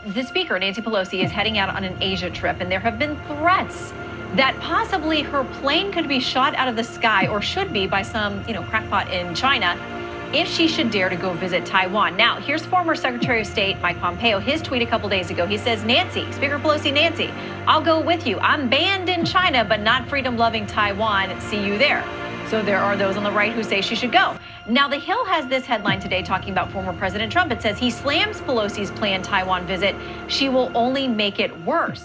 The Speaker, Nancy Pelosi, is heading out on an Asia trip, and there have been threats that possibly her plane could be shot out of the sky, or should be, by some, crackpot in China, if she should dare to go visit Taiwan. Now, here's former Secretary of State Mike Pompeo. His tweet a couple days ago. He says, Nancy, Speaker Pelosi, Nancy, I'll go with you. I'm banned in China, but not freedom-loving Taiwan. See you there. So there are those on the right who say she should go. Now, The Hill has this headline today talking about former President Trump. It says he slams Pelosi's planned Taiwan visit. She will only make it worse.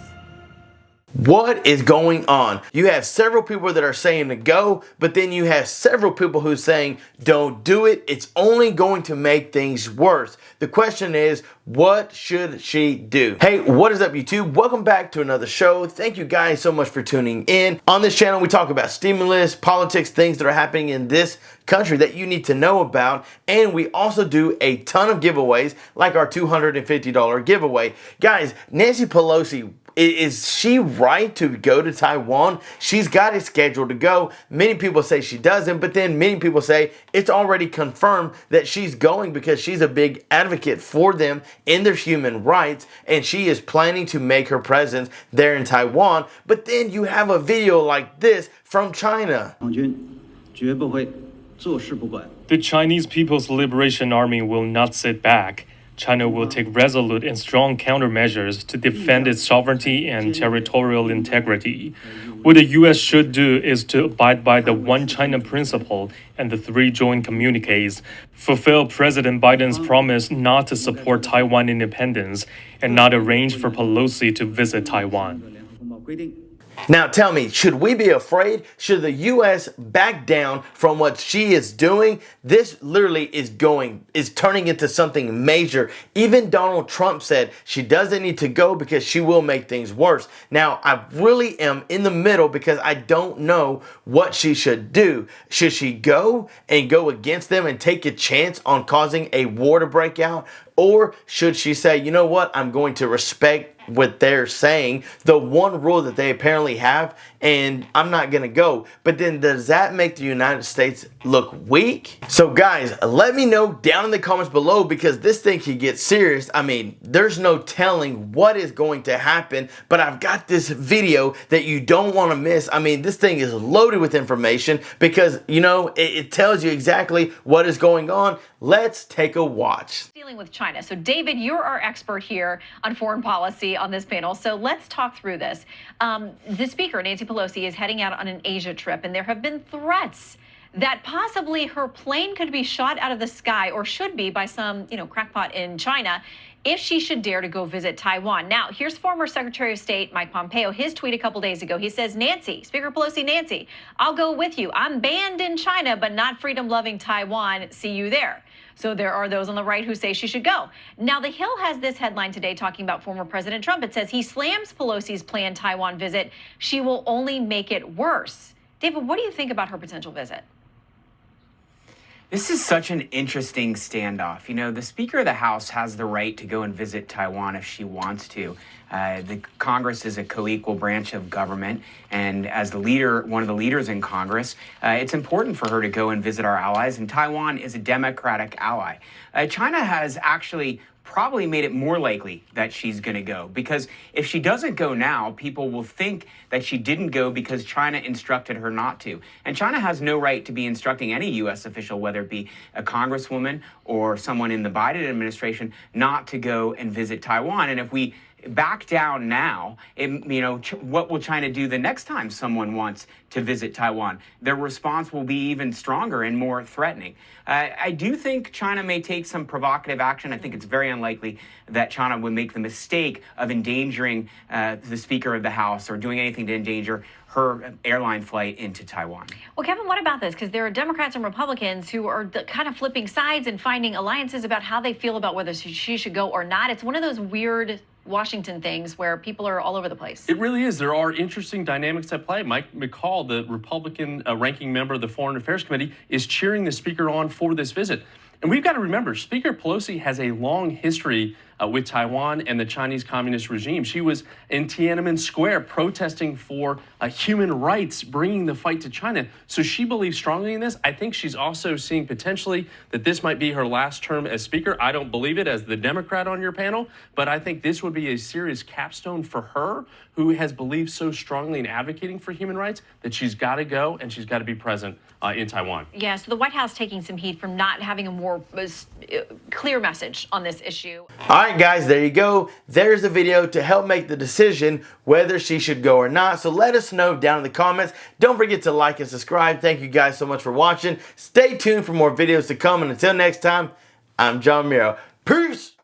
What is going on? You have several people that are saying to go, but then you have several people who are saying don't do it. It's only going to make things worse. The question is, what should she do? Hey, what is up, YouTube? Welcome back to another show. Thank you guys so much for tuning in. On this channel, we talk about stimulus, politics, things that are happening in this country that you need to know about. And we also do a ton of giveaways, like our $250 giveaway. Guys, Nancy Pelosi, is she right to go to Taiwan? She's got it scheduled to go. Many people say she doesn't, but then many people say it's already confirmed that she's going because she's a big advocate for them in their human rights, and she is planning to make her presence there in Taiwan. But then you have a video like this from China. The Chinese People's Liberation Army will not sit back. China will take resolute and strong countermeasures to defend its sovereignty and territorial integrity. What the U.S. should do is to abide by the One China principle and the 3 joint communiques, fulfill President Biden's promise not to support Taiwan independence, and not arrange for Pelosi to visit Taiwan. Now tell me, should we be afraid? Should the U.S. back down from what she is doing? This literally is turning into something major. Even Donald Trump said she doesn't need to go because she will make things worse. Now, I really am in the middle because I don't know what she should do. Should she go and go against them and take a chance on causing a war to break out? Or should she say, you know what, I'm going to respect what they're saying, the one rule that they apparently have, and I'm not going to go. But then does that make the United States look weak? So guys, let me know down in the comments below, because this thing can get serious. I mean, there's no telling what is going to happen, but I've got this video that you don't want to miss. I mean, this thing is loaded with information because, it tells you exactly what is going on. Let's take a watch. Dealing with China. So David, you're our expert here on foreign policy on this panel. So let's talk through this. The Speaker, Nancy Pelosi, is heading out on an Asia trip, and there have been threats that possibly her plane could be shot out of the sky, or should be, by some, crackpot in China, if she should dare to go visit Taiwan. Now, here's former Secretary of State Mike Pompeo. His tweet a couple days ago. He says, Nancy, Speaker Pelosi, Nancy, I'll go with you. I'm banned in China, but not freedom-loving Taiwan. See you there. So there are those on the right who say she should go. Now, The Hill has this headline today talking about former President Trump. It says he slams Pelosi's planned Taiwan visit. She will only make it worse. David, what do you think about her potential visit? This is such an interesting standoff. The Speaker of the House has the right to go and visit Taiwan if she wants to. The Congress is a co-equal branch of government, and as the leader, one of the leaders in Congress, it's important for her to go and visit our allies, and Taiwan is a democratic ally. China has actually probably made it more likely that she's going to go, because if she doesn't go now, people will think that she didn't go because China instructed her not to. And China has no right to be instructing any U.S. official, whether it be a congresswoman or someone in the Biden administration, not to go and visit Taiwan. And if we back down now, what will China do the next time someone wants to visit Taiwan? Their response will be even stronger and more threatening. I do think China may take some provocative action. I think it's very unlikely that China would make the mistake of endangering the Speaker of the House or doing anything to endanger her airline flight into Taiwan. Well, Kevin, what about this? Because there are Democrats and Republicans who are kind of flipping sides and finding alliances about how they feel about whether she should go or not. It's one of those weird Washington things where people are all over the place. It really is. There are interesting dynamics at play. Mike McCall, the Republican ranking member of the Foreign Affairs Committee, is cheering the Speaker on for this visit. And we've got to remember, Speaker Pelosi has a long history with Taiwan and the Chinese Communist regime. She was in Tiananmen Square protesting for human rights, bringing the fight to China. So she believes strongly in this. I think she's also seeing potentially that this might be her last term as Speaker. I don't believe it as the Democrat on your panel, but I think this would be a serious capstone for her, who has believed so strongly in advocating for human rights, that she's got to go and she's got to be present in Taiwan. Yes, the White House taking some heat from not having a more clear message on this issue. All right, guys, there you go. There's the video to help make the decision whether she should go or not. So let us know down in the comments. Don't forget to like and subscribe. Thank you guys so much for watching. Stay tuned for more videos to come. And until next time, I'm John Miro. Peace.